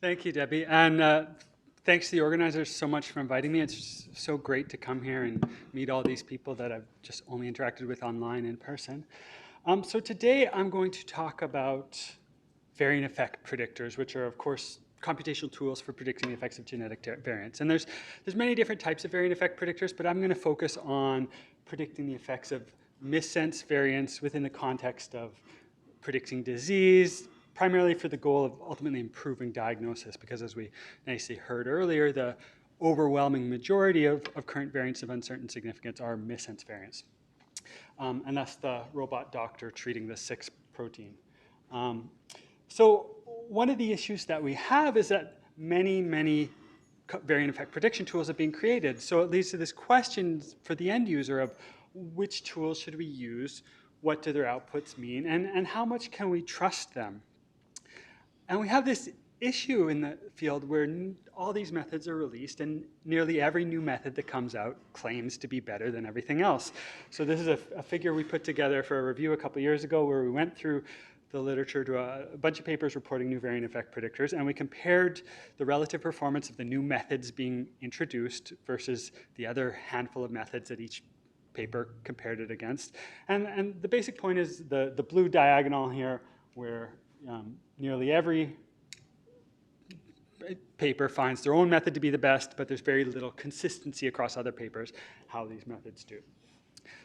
Thank you, Debbie. And thanks to the organizers so much for inviting me. It's so great to come here and meet all these people that I've just only interacted with online in person. So today I'm going to talk about variant effect predictors, which are, of course, computational tools for predicting the effects of genetic variants. And there's many different types of variant effect predictors, but I'm going to focus on predicting the effects of missense variants within the context of predicting disease, primarily for the goal of ultimately improving diagnosis, because as we nicely heard earlier, the overwhelming majority of current variants of uncertain significance are missense variants. And that's the robot doctor treating the 6 protein. So one of the issues that we have is that many variant effect prediction tools are being created. So it leads to this question for the end user of which tools should we use, what do their outputs mean, and how much can we trust them? And we have this issue in the field where all these methods are released and nearly every new method that comes out claims to be better than everything else. So this is a figure we put together for a review a couple years ago where we went through the literature to a bunch of papers reporting new variant effect predictors, and we compared the relative performance of the new methods being introduced versus the other handful of methods that each paper compared it against. And the basic point is the blue diagonal here where nearly every paper finds their own method to be the best, but there's very little consistency across other papers how these methods do.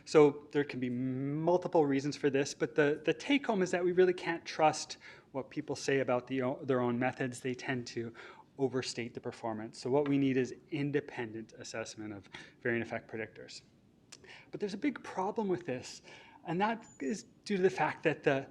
So there can be multiple reasons for this, but the take home is that we really can't trust what people say about their own methods. They tend to overstate the performance. So what we need is independent assessment of variant effect predictors. But there's a big problem with this, and that is due to the fact that the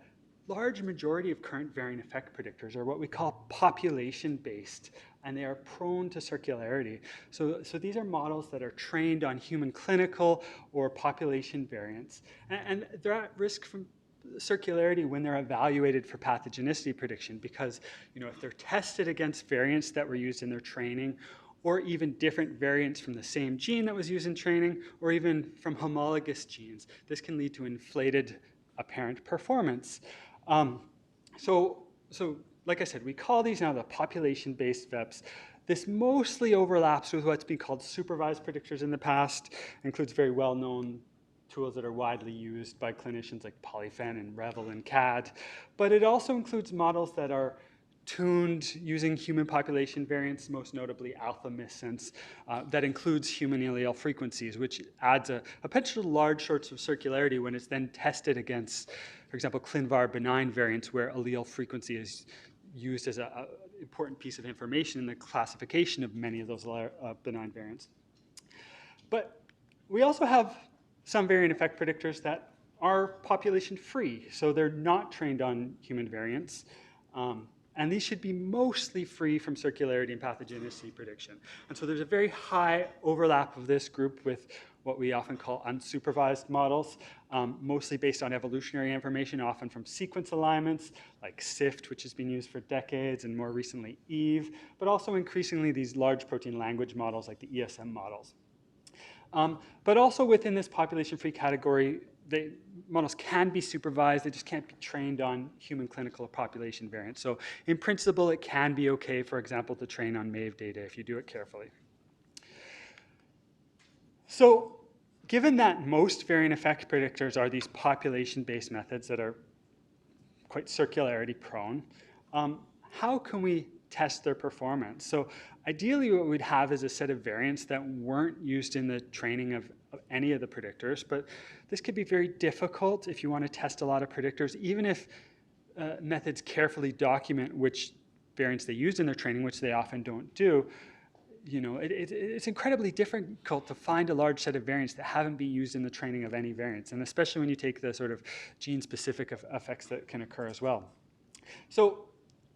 large majority of current variant effect predictors are what we call population-based, and they are prone to circularity. So these are models that are trained on human clinical or population variants, and they're at risk from circularity when they're evaluated for pathogenicity prediction, because if they're tested against variants that were used in their training, or even different variants from the same gene that was used in training, or even from homologous genes, this can lead to inflated apparent performance. So like I said, we call these now the population-based VEPs. This mostly overlaps with what's been called supervised predictors in the past. It includes very well-known tools that are widely used by clinicians like Polyphen and Revel and CAD. But it also includes models that are tuned using human population variants, most notably alpha missense, that includes human allele frequencies, which adds a potential large sorts of circularity when it's then tested against, for example, ClinVar benign variants, where allele frequency is used as an important piece of information in the classification of many of those benign variants. But we also have some variant effect predictors that are population-free, so they're not trained on human variants. And these should be mostly free from circularity and pathogenicity prediction. And so there's a very high overlap of this group with what we often call unsupervised models, mostly based on evolutionary information, often from sequence alignments like SIFT, which has been used for decades, and more recently EVE, but also increasingly these large protein language models like the ESM models. But also within this population-free category, the models can be supervised, they just can't be trained on human clinical or population variants. So in principle, it can be okay, for example, to train on MAVE data if you do it carefully. So given that most variant effect predictors are these population-based methods that are quite circularity prone, how can we test their performance? So ideally what we'd have is a set of variants that weren't used in the training of any of the predictors, but this could be very difficult if you want to test a lot of predictors, even if methods carefully document which variants they used in their training, which they often don't do. It's incredibly difficult to find a large set of variants that haven't been used in the training of any variants, and especially when you take the sort of gene-specific effects that can occur as well. So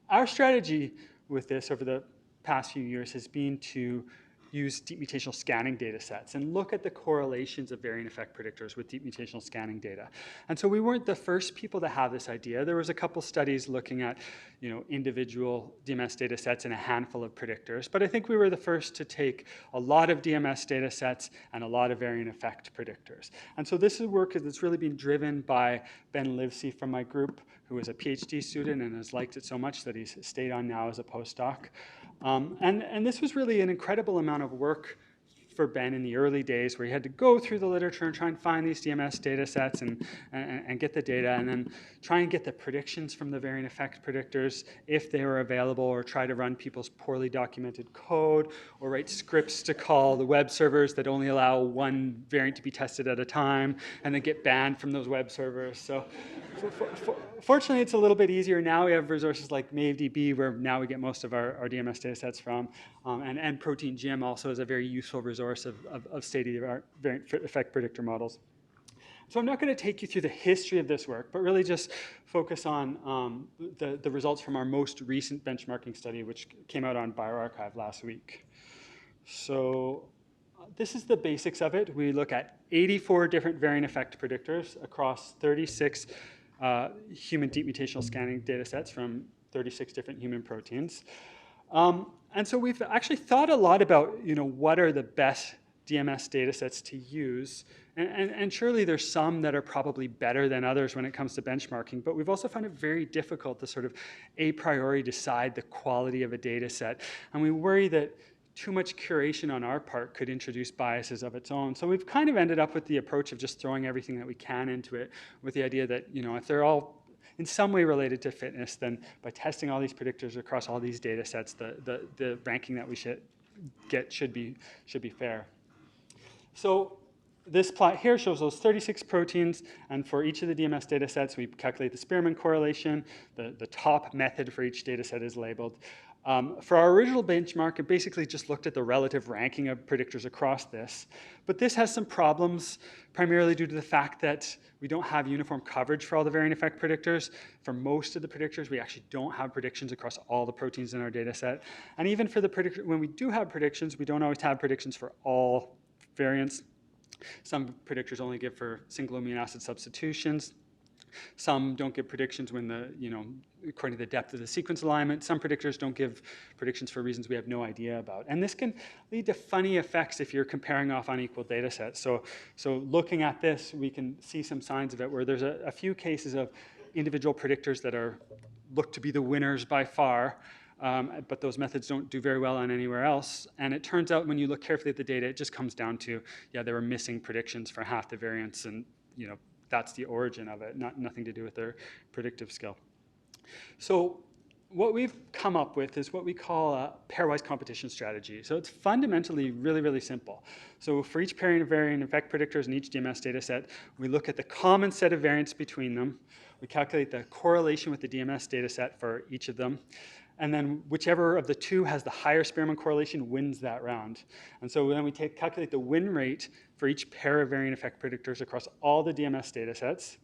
our strategy with this over the past few years has been to use deep mutational scanning data sets and look at the correlations of variant effect predictors with deep mutational scanning data. And so we weren't the first people to have this idea. There was a couple studies looking at individual DMS data sets and a handful of predictors, but I think we were the first to take a lot of DMS data sets and a lot of variant effect predictors. And so this is work that's really been driven by Ben Livesey from my group, who was a PhD student and has liked it so much that he's stayed on now as a postdoc. And this was really an incredible amount of work for Ben in the early days, where he had to go through the literature and try and find these DMS data sets and get the data, and then try and get the predictions from the variant effect predictors if they were available, or try to run people's poorly documented code, or write scripts to call the web servers that only allow one variant to be tested at a time, and then get banned from those web servers. So fortunately, it's a little bit easier now. We have resources like MaveDB, where now we get most of our DMS data sets from, and Protein Gym also is a very useful resource of state-of-the-art variant effect predictor models. So I'm not going to take you through the history of this work, but really just focus on the results from our most recent benchmarking study, which came out on bioRxiv last week. So this is the basics of it. We look at 84 different variant effect predictors across 36 human deep mutational scanning data sets from 36 different human proteins. And so we've actually thought a lot about, what are the best DMS data sets to use. And surely there's some that are probably better than others when it comes to benchmarking, but we've also found it very difficult to sort of a priori decide the quality of a data set. And we worry that too much curation on our part could introduce biases of its own. So we've kind of ended up with the approach of just throwing everything that we can into it, with the idea that, if they're all in some way related to fitness, then by testing all these predictors across all these data sets, the ranking that we should get should be fair. So this plot here shows those 36 proteins, and for each of the DMS data sets, we calculate the Spearman correlation. The top method for each data set is labeled. For our original benchmark, it basically just looked at the relative ranking of predictors across this. But this has some problems, primarily due to the fact that we don't have uniform coverage for all the variant effect predictors. For most of the predictors, we actually don't have predictions across all the proteins in our data set. And even for the predictor, when we do have predictions, we don't always have predictions for all variants. Some predictors only give for single amino acid substitutions. Some don't give predictions when according to the depth of the sequence alignment. Some predictors don't give predictions for reasons we have no idea about. And this can lead to funny effects if you're comparing off unequal data sets. So looking at this, we can see some signs of it where there's a few cases of individual predictors that look to be the winners by far, but those methods don't do very well on anywhere else. And it turns out when you look carefully at the data, it just comes down to, they were missing predictions for half the variants, and that's the origin of it, nothing to do with their predictive skill. So what we've come up with is what we call a pairwise competition strategy. So it's fundamentally really, really simple. So for each pairing of variant effect predictors in each DMS data set, we look at the common set of variants between them. We calculate the correlation with the DMS data set for each of them. And then whichever of the two has the higher Spearman correlation wins that round. And so then we calculate the win rate for each pair of variant effect predictors across all the DMS data sets.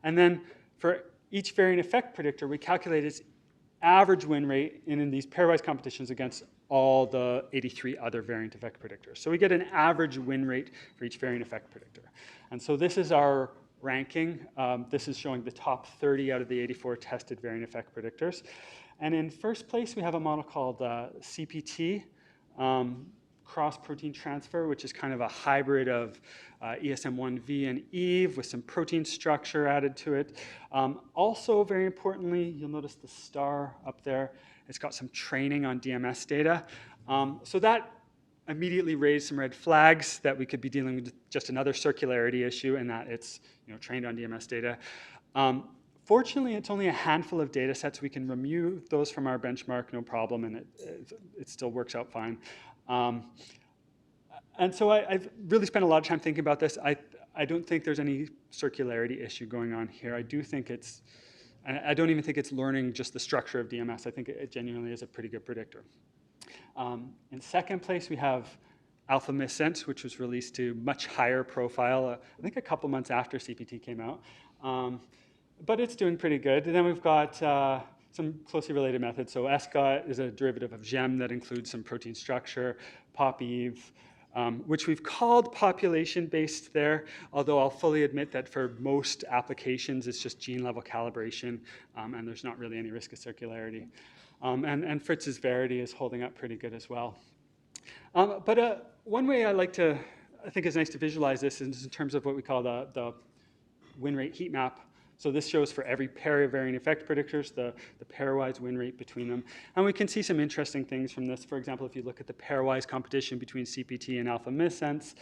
And then for each variant effect predictor, we calculate its average win rate in these pairwise competitions against all the 83 other variant effect predictors. So we get an average win rate for each variant effect predictor. And so this is our ranking. This is showing the top 30 out of the 84 tested variant effect predictors. And in first place, we have a model called CPT, cross-protein transfer, which is kind of a hybrid of ESM1V and EVE with some protein structure added to it. Also, very importantly, you'll notice the star up there. It's got some training on DMS data. So that immediately raised some red flags that we could be dealing with just another circularity issue, and that it's trained on DMS data. Fortunately, it's only a handful of data sets. We can remove those from our benchmark, no problem, and it still works out fine. And so I've really spent a lot of time thinking about this. I don't think there's any circularity issue going on here. I do think I don't even think it's learning just the structure of DMS. I think it genuinely is a pretty good predictor. In second place, we have Alpha Miscent, which was released to much higher profile, I think a couple months after CPT came out. But it's doing pretty good. And then we've got some closely related methods. So SGOT is a derivative of GEM that includes some protein structure, PopEve, which we've called population-based there, although I'll fully admit that for most applications, it's just gene-level calibration, and there's not really any risk of circularity. And Fritz's Verity is holding up pretty good as well. But one way I think is nice to visualize this is in terms of what we call the win rate heat map So this shows for every pair of variant effect predictors, the pairwise win rate between them. And we can see some interesting things from this. For example, if you look at the pairwise competition between CPT and alpha missense,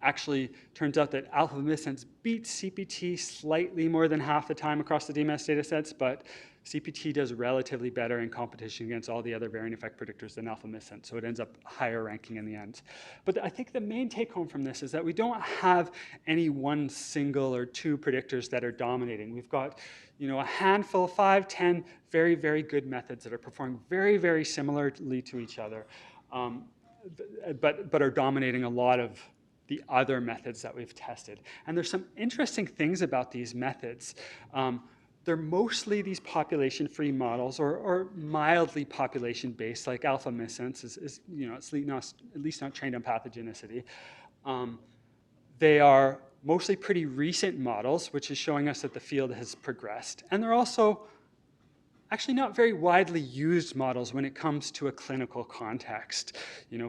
actually turns out that alpha missense beats CPT slightly more than half the time across the DMS data sets, but CPT does relatively better in competition against all the other variant effect predictors than alpha missense, so it ends up higher ranking in the end. But I think the main take home from this is that we don't have any one single or two predictors that are dominating. We've got, a handful, 5, 10 very, very good methods that are performing very, very similarly to each other, but are dominating a lot of the other methods that we've tested. And there's some interesting things about these methods. They're mostly these population-free models, or mildly population-based, like alpha missense is at least not trained on pathogenicity. They are mostly pretty recent models, which is showing us that the field has progressed. And they're also actually not very widely used models when it comes to a clinical context.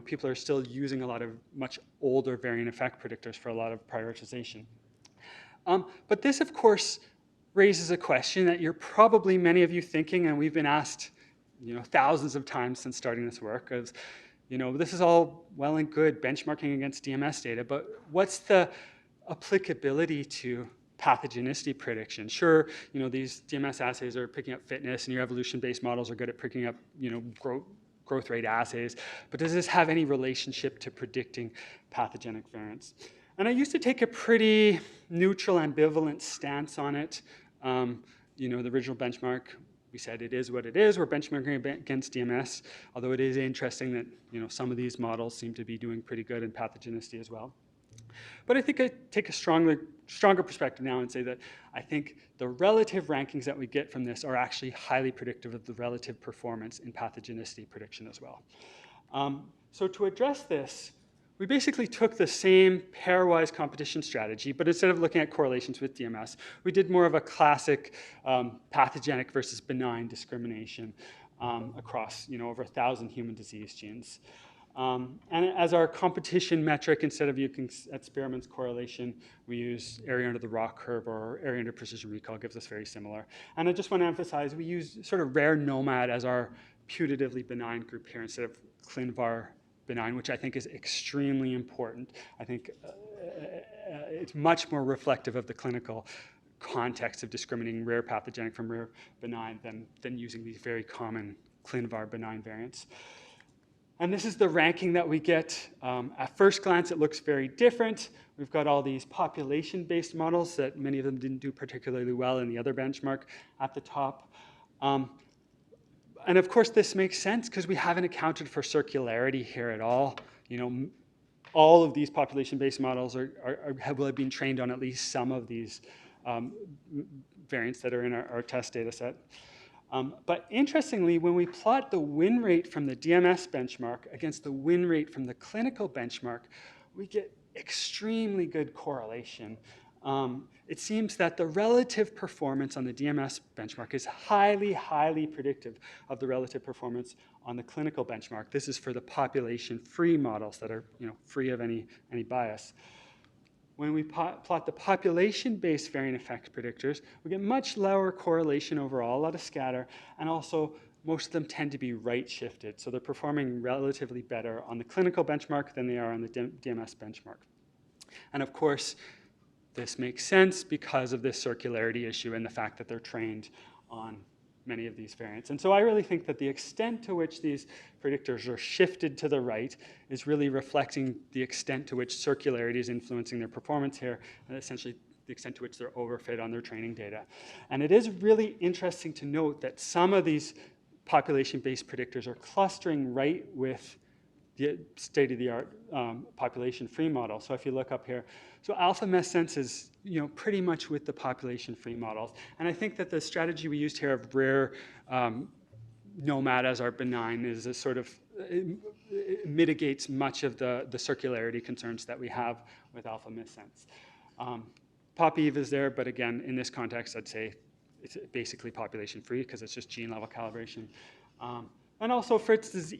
People are still using a lot of much older variant effect predictors for a lot of prioritization. But this, of course, raises a question that you're probably many of you thinking, and we've been asked thousands of times since starting this work, is, this is all well and good benchmarking against DMS data, but what's the applicability to pathogenicity prediction? Sure, these DMS assays are picking up fitness, and your evolution-based models are good at picking up growth rate assays, but does this have any relationship to predicting pathogenic variants? And I used to take a pretty neutral, ambivalent stance on it. The original benchmark, we said it is what it is. We're benchmarking against DMS, although it is interesting that some of these models seem to be doing pretty good in pathogenicity as well. But I think I take a stronger perspective now and say that I think the relative rankings that we get from this are actually highly predictive of the relative performance in pathogenicity prediction as well. So to address this, we basically took the same pairwise competition strategy, but instead of looking at correlations with DMS, we did more of a classic pathogenic versus benign discrimination across over 1,000 human disease genes. And as our competition metric, instead of using at Spearman's correlation, we use area under the ROC curve, or area under precision recall gives us very similar. And I just want to emphasize, we use sort of rare nomad as our putatively benign group here instead of ClinVar benign, which I think is extremely important. I think it's much more reflective of the clinical context of discriminating rare pathogenic from rare benign than using these very common ClinVar benign variants. And this is the ranking that we get. At first glance, it looks very different. We've got all these population-based models that many of them didn't do particularly well in the other benchmark at the top. And of course, this makes sense because we haven't accounted for circularity here at all. All of these population-based models have been trained on at least some of these variants that are in our test data set. But interestingly, when we plot the win rate from the DMS benchmark against the win rate from the clinical benchmark, we get extremely good correlation. It seems that the relative performance on the DMS benchmark is highly, highly predictive of the relative performance on the clinical benchmark. This is for the population-free models that are free of any bias. When we plot the population-based variant effect predictors, we get much lower correlation overall, a lot of scatter, and also most of them tend to be right-shifted. So they're performing relatively better on the clinical benchmark than they are on the DMS benchmark. And of course, this makes sense because of this circularity issue and the fact that they're trained on many of these variants. And so I really think that the extent to which these predictors are shifted to the right is really reflecting the extent to which circularity is influencing their performance here, and essentially the extent to which they're overfit on their training data. And it is really interesting to note that some of these population-based predictors are clustering right with the state-of-the-art population-free model. So if you look up here, so alpha missense is pretty much with the population-free models. And I think that the strategy we used here of rare nomad as our benign is a sort of, it mitigates much of the circularity concerns that we have with alpha missense. PopEve is there, but again, in this context, I'd say it's basically population-free because it's just gene-level calibration. And also Fritz's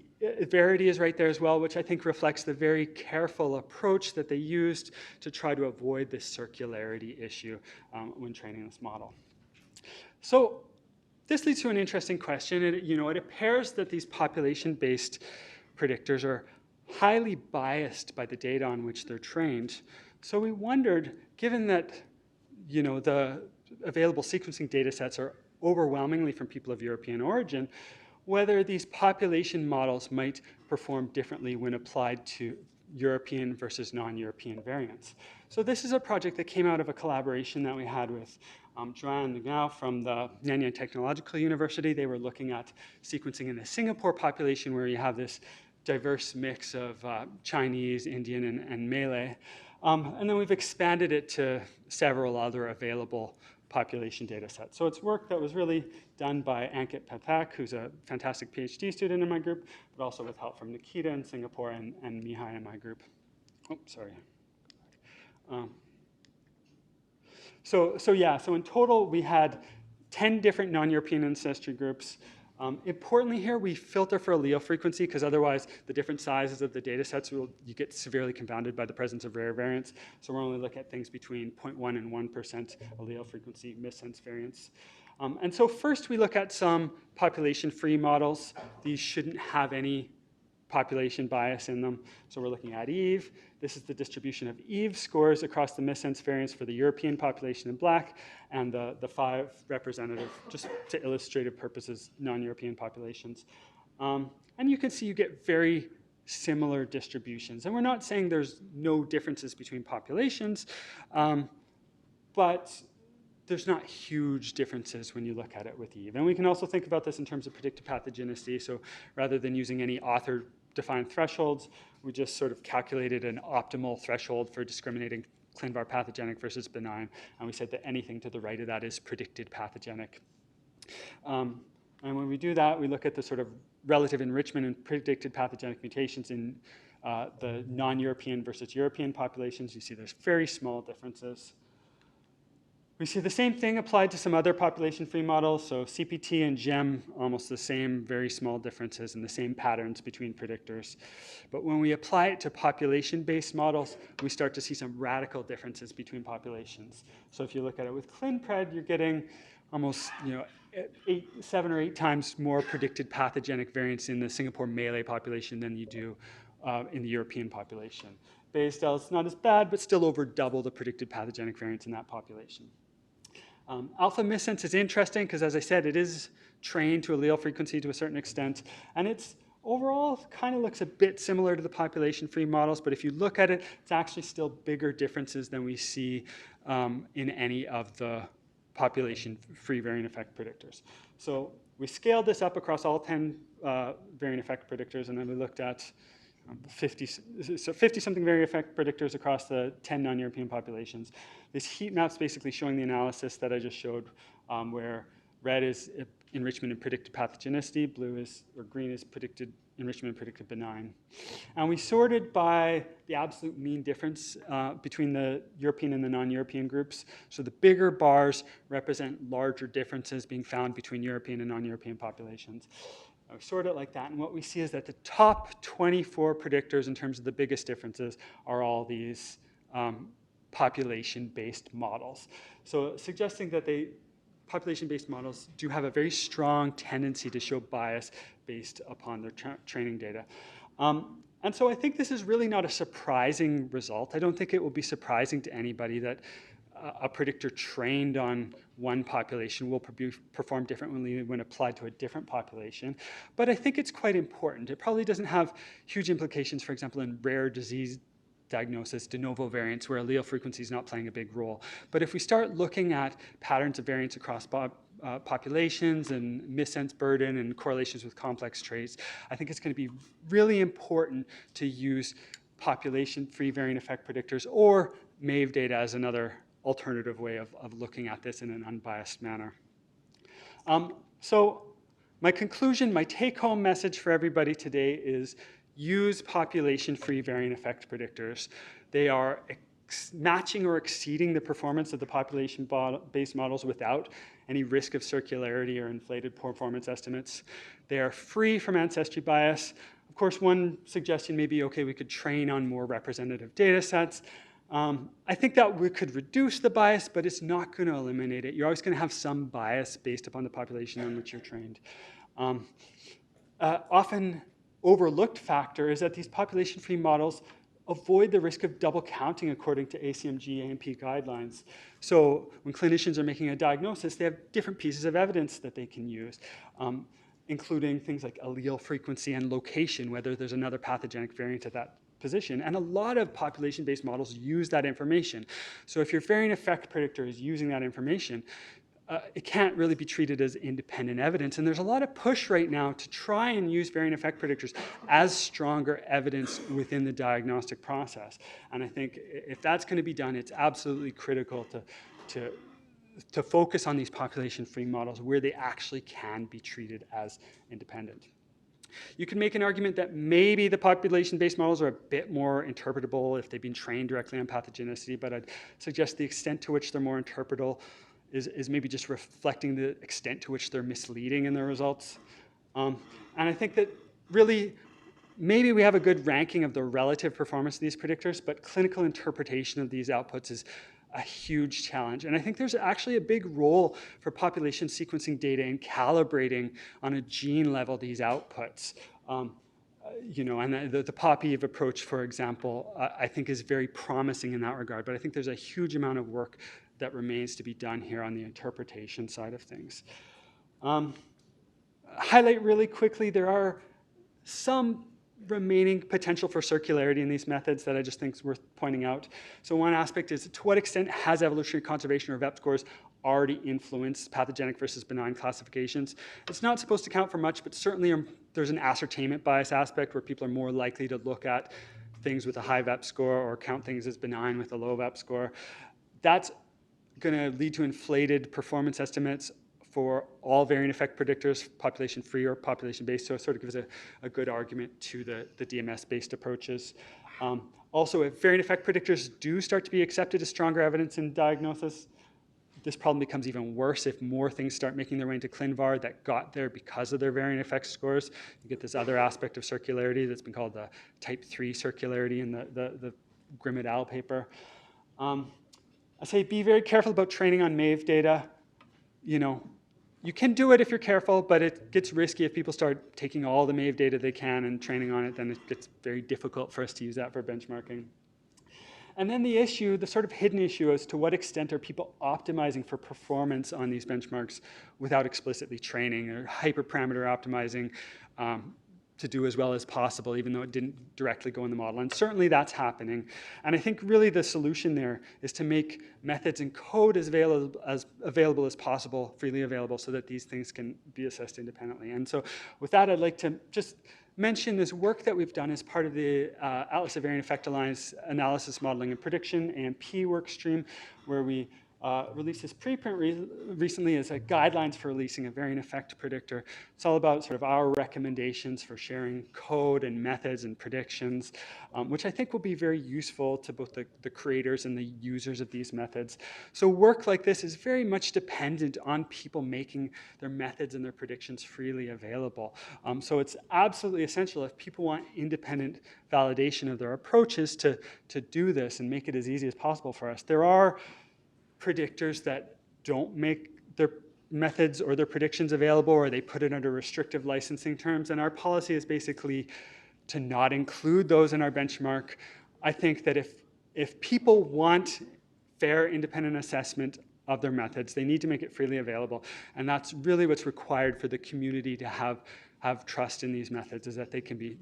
verity is right there as well, which I think reflects the very careful approach that they used to try to avoid this circularity issue when training this model. So this leads to an interesting question. It appears that these population-based predictors are highly biased by the data on which they're trained. So we wondered, given that the available sequencing data sets are overwhelmingly from people of European origin, whether these population models might perform differently when applied to European versus non-European variants. So this is a project that came out of a collaboration that we had with Joanne Ngao from the Nanyang Technological University. They were looking at sequencing in the Singapore population, where you have this diverse mix of Chinese, Indian, and Malay. And then we've expanded it to several other available population data sets. So it's work that was really done by Ankit Pathak, who's a fantastic PhD student in my group, but also with help from Nikita in Singapore and Mihai in my group. Oh, sorry. So in total, we had 10 different non-European ancestry groups. Importantly here, we filter for allele frequency, because otherwise the different sizes of the data sets, you get severely confounded by the presence of rare variants. So we're only looking at things between 0.1 and 1% allele frequency missense variance. And so first we look at some population-free models. These shouldn't have any population bias in them. So we're looking at Eve. This is the distribution of Eve scores across the missense variance for the European population in black, and the 5 representative, just to illustrative purposes, non-European populations. And you can see you get very similar distributions. And we're not saying there's no differences between populations, but there's not huge differences when you look at it with Eve. And we can also think about this in terms of predictive pathogenicity. So rather than using any author-defined thresholds, we just sort of calculated an optimal threshold for discriminating ClinVar pathogenic versus benign. And we said that anything to the right of that is predicted pathogenic. And when we do that, we look at the sort of relative enrichment and predicted pathogenic mutations in the non-European versus European populations. You see there's very small differences. We see the same thing applied to some other population-free models. So CPT and GEM, almost the same, very small differences and the same patterns between predictors. But when we apply it to population-based models, we start to see some radical differences between populations. So if you look at it with ClinPred, you're getting almost 7 or 8 times more predicted pathogenic variants in the Singapore Malay population than you do in the European population. Basedell is not as bad, but still over double the predicted pathogenic variants in that population. Alpha missense is interesting because, as I said, it is trained to allele frequency to a certain extent, and it's overall kind of looks a bit similar to the population-free models, but if you look at it, it's actually still bigger differences than we see in any of the population-free variant effect predictors. So we scaled this up across all 10 variant effect predictors, and then we looked at 50-something variant effect predictors across the 10 non-European populations. This heat map's basically showing the analysis that I just showed, where red is enrichment and predicted pathogenicity, blue is, or green is predicted enrichment and predicted benign. And we sorted by the absolute mean difference between the European and the non-European groups. So the bigger bars represent larger differences being found between European and non-European populations. We sort it like that, and what we see is that the top 24 predictors in terms of the biggest differences are all these population-based models. So suggesting that population-based models do have a very strong tendency to show bias based upon their training data. And so I think this is really not a surprising result. I don't think it will be surprising to anybody that a predictor trained on one population will perform differently when applied to a different population. But I think it's quite important. It probably doesn't have huge implications, for example, in rare disease diagnosis, de novo variants, where allele frequency is not playing a big role. But if we start looking at patterns of variance across populations and missense burden and correlations with complex traits, I think it's going to be really important to use population-free variant effect predictors or MAVE data as another alternative way of looking at this in an unbiased manner. So my conclusion, my take-home message for everybody today is use population-free variant effect predictors. They are matching or exceeding the performance of the population-based models without any risk of circularity or inflated performance estimates. They are free from ancestry bias. Of course, one suggestion may be, okay, we could train on more representative data sets. I think that we could reduce the bias, but it's not going to eliminate it. You're always going to have some bias based upon the population on which you're trained. Often overlooked factor is that these population-free models avoid the risk of double counting according to ACMG AMP guidelines. So when clinicians are making a diagnosis, they have different pieces of evidence that they can use, including things like allele frequency and location, whether there's another pathogenic variant at that position. And a lot of population-based models use that information. So if your variant effect predictor is using that information, it can't really be treated as independent evidence. And there's a lot of push right now to try and use variant effect predictors as stronger evidence within the diagnostic process. And I think if that's going to be done, it's absolutely critical to focus on these population-free models where they actually can be treated as independent. You can make an argument that maybe the population-based models are a bit more interpretable if they've been trained directly on pathogenicity, but I'd suggest the extent to which they're more interpretable is maybe just reflecting the extent to which they're misleading in their results. And I think that really, maybe we have a good ranking of the relative performance of these predictors, but clinical interpretation of these outputs is a huge challenge. And I think there's actually a big role for population sequencing data in calibrating on a gene level these outputs. And the PopEve approach, for example, I think is very promising in that regard, but I think there's a huge amount of work that remains to be done here on the interpretation side of things. Highlight really quickly, there are some remaining potential for circularity in these methods that I just think is worth pointing out. So one aspect is, to what extent has evolutionary conservation or VEP scores already influenced pathogenic versus benign classifications? It's not supposed to count for much, but certainly there's an ascertainment bias aspect where people are more likely to look at things with a high VEP score or count things as benign with a low VEP score. That's going to lead to inflated performance estimates for all variant effect predictors, population-free or population-based, so it sort of gives a good argument to the DMS-based approaches. Also, if variant effect predictors do start to be accepted as stronger evidence in diagnosis, this problem becomes even worse if more things start making their way into ClinVar that got there because of their variant effect scores. You get this other aspect of circularity that's been called the type 3 circularity in the Grimm et al. Paper. I say be very careful about training on MAVE data. You can do it if you're careful, but it gets risky if people start taking all the MAVE data they can and training on it, then it gets very difficult for us to use that for benchmarking. And then the issue, the sort of hidden issue, as to what extent are people optimizing for performance on these benchmarks without explicitly training, or hyperparameter optimizing to do as well as possible, even though it didn't directly go in the model. And certainly that's happening. And I think really the solution there is to make methods and code as available as possible, freely available, so that these things can be assessed independently. And so with that, I'd like to just mention this work that we've done as part of the Atlas of Variant Effect Alliance Analysis, Modeling, and Prediction, AMP work stream, where we released this preprint recently as a guidelines for releasing a variant effect predictor. It's all about sort of our recommendations for sharing code and methods and predictions, which I think will be very useful to both the creators and the users of these methods. So work like this is very much dependent on people making their methods and their predictions freely available. So it's absolutely essential if people want independent validation of their approaches to do this and make it as easy as possible for us. There are predictors that don't make their methods or their predictions available, or they put it under restrictive licensing terms, and our policy is basically to not include those in our benchmark. I think that if people want fair, independent assessment of their methods, they need to make it freely available, and that's really what's required for the community to have trust in these methods, is that they can be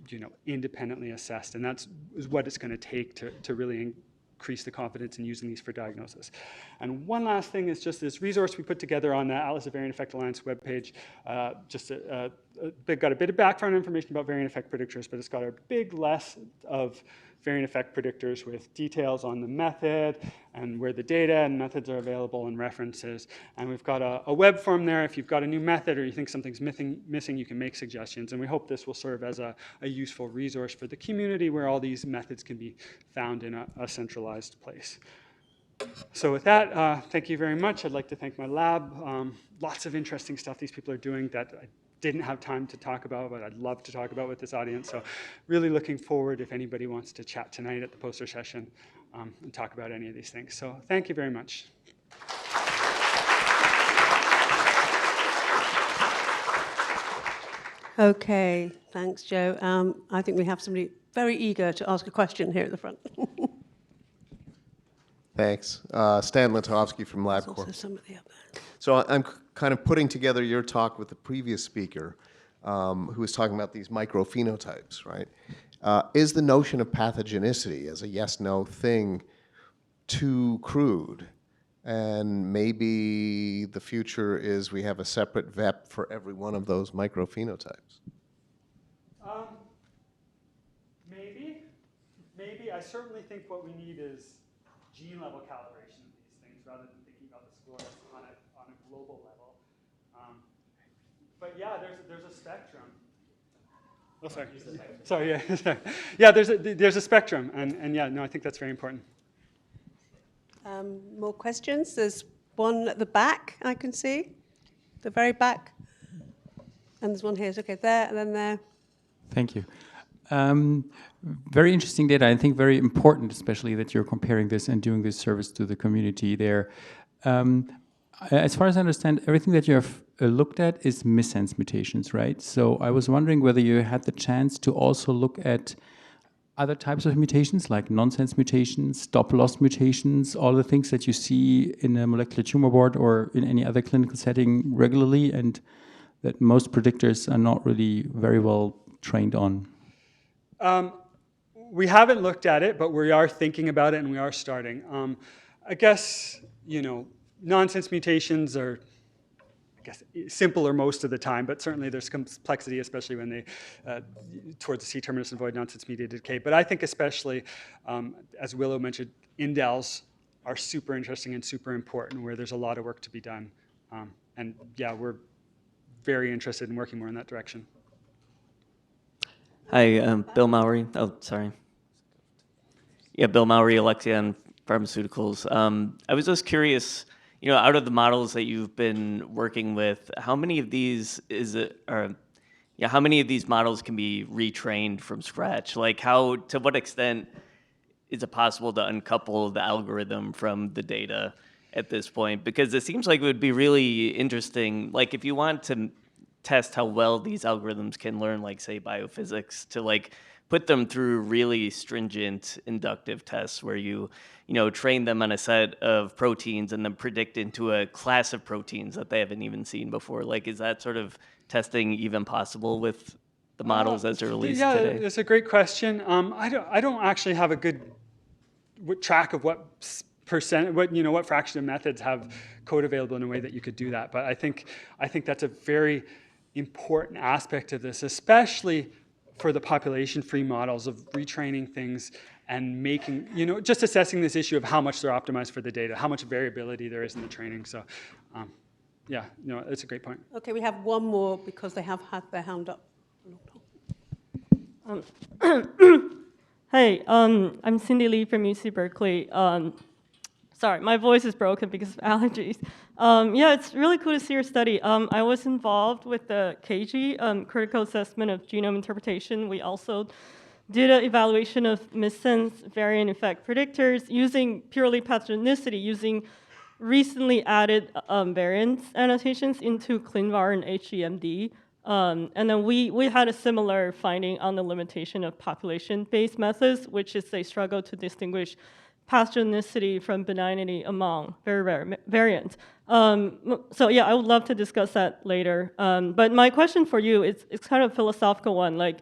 independently assessed, and that's what it's going to take to really increase the confidence in using these for diagnosis. And one last thing is just this resource we put together on the Atlas of Variant Effect Alliance webpage. Got a bit of background information about variant effect predictors, but it's got a big list of variant effect predictors with details on the method and where the data and methods are available and references. And we've got a web form there. If you've got a new method or you think something's missing, you can make suggestions. And we hope this will serve as a useful resource for the community where all these methods can be found in a centralized place. So with that, thank you very much. I'd like to thank my lab. Lots of interesting stuff these people are doing that I didn't have time to talk about, but I'd love to talk about with this audience. So really looking forward if anybody wants to chat tonight at the poster session and talk about any of these things. So thank you very much. Okay, thanks, Joe. I think we have somebody very eager to ask a question here at the front. Thanks. Stan Latovsky from There's LabCorp. also somebody up there. So I'm kind of putting together your talk with the previous speaker who was talking about these microphenotypes, right? Is the notion of pathogenicity as a yes-no thing too crude? And maybe the future is we have a separate VEP for every one of those microphenotypes. Maybe. I certainly think what we need is gene-level calibration of these things rather than thinking about the scores on a global level. But yeah, there's a spectrum. Oh, sorry. Sorry, yeah. Yeah, there's a spectrum, and yeah, no, I think that's very important. More questions? There's one at the back I can see, the very back. And there's one here. Okay, there, and then there. Thank you. Very interesting data. I think very important, especially that you're comparing this and doing this service to the community there. As far as I understand, everything that you have looked at is missense mutations, right? So I was wondering whether you had the chance to also look at other types of mutations, like nonsense mutations, stop-loss mutations, all the things that you see in a molecular tumor board or in any other clinical setting regularly, and that most predictors are not really very well trained on. We haven't looked at it, but we are thinking about it, and we are starting. I guess, nonsense mutations are, simpler most of the time, but certainly there's complexity, especially when they, towards the C-terminus and void nonsense-mediated decay. But I think especially, as Willow mentioned, indels are super interesting and super important, where there's a lot of work to be done. And yeah, we're very interested in working more in that direction. Hi, Bill Mowry. Oh, sorry. Yeah, Bill Mowry, Alexion Pharmaceuticals. I was just curious, out of the models that you've been working with, how many of these how many of these models can be retrained from scratch? Like, to what extent is it possible to uncouple the algorithm from the data at this point? Because it seems like it would be really interesting, like if you want to test how well these algorithms can learn, like say biophysics, to put them through really stringent inductive tests where you train them on a set of proteins and then predict into a class of proteins that they haven't even seen before. Like, is that sort of testing even possible with the models as they're released today? Yeah, that's a great question. I don't actually have a good track of what fraction of methods have code available in a way that you could do that. But I think that's a very important aspect of this, especially for the population-free models of retraining things and making, just assessing this issue of how much they're optimized for the data, how much variability there is in the training. So, yeah, it's a great point. Okay, we have one more because they have had their hand up. Hey, I'm Cindy Lee from UC Berkeley. Sorry, my voice is broken because of allergies. Yeah, it's really cool to see your study. I was involved with the KG, Critical Assessment of Genome Interpretation. We also did an evaluation of missense variant effect predictors using purely pathogenicity, using recently added variants annotations into ClinVar and HEMD. And then we had a similar finding on the limitation of population-based methods, which is they struggle to distinguish pathogenicity from benignity among very rare variants. So yeah, I would love to discuss that later. But my question for you is it's kind of a philosophical one. Like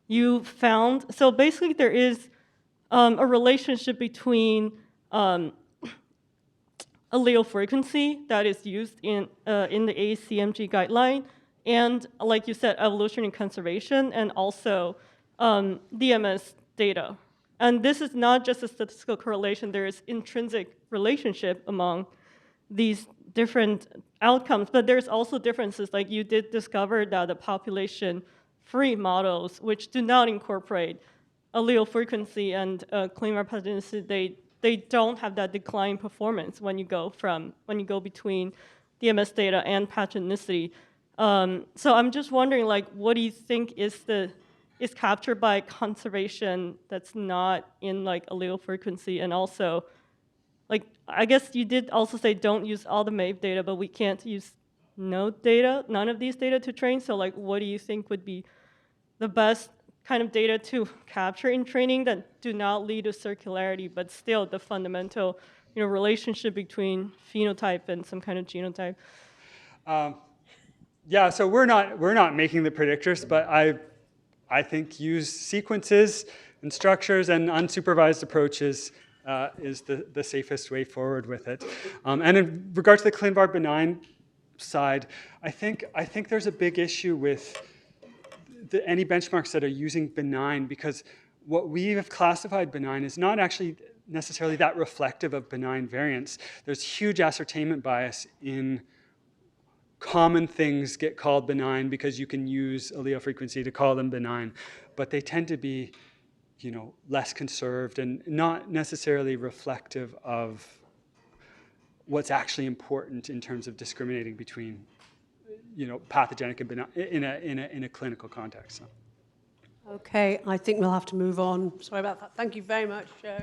you found, so basically there is a relationship between allele frequency that is used in the ACMG guideline and, like you said, evolutionary conservation and also DMS data. And this is not just a statistical correlation. There is intrinsic relationship among these different outcomes, but there's also differences. Like you did discover that the population-free models, which do not incorporate allele frequency and ClinVar pathogenicity, they don't have that decline performance when you go between DMS data and pathogenicity. So I'm just wondering, like, what do you think is captured by conservation that's not in like allele frequency? And also, like, I guess you did also say don't use all the MAVE data, but we can't use none of these data to train. So like, what do you think would be the best kind of data to capture in training that do not lead to circularity, but still the fundamental, relationship between phenotype and some kind of genotype? Yeah, so we're not making the predictors, but I think use sequences and structures and unsupervised approaches is the safest way forward with it. And in regards to the ClinVar benign side, I think there's a big issue with any benchmarks that are using benign, because what we have classified benign is not actually necessarily that reflective of benign variants. There's huge ascertainment bias in common things get called benign because you can use allele frequency to call them benign, but they tend to be, less conserved and not necessarily reflective of what's actually important in terms of discriminating between, pathogenic and benign in a clinical context. So. Okay, I think we'll have to move on. Sorry about that. Thank you very much, Joe.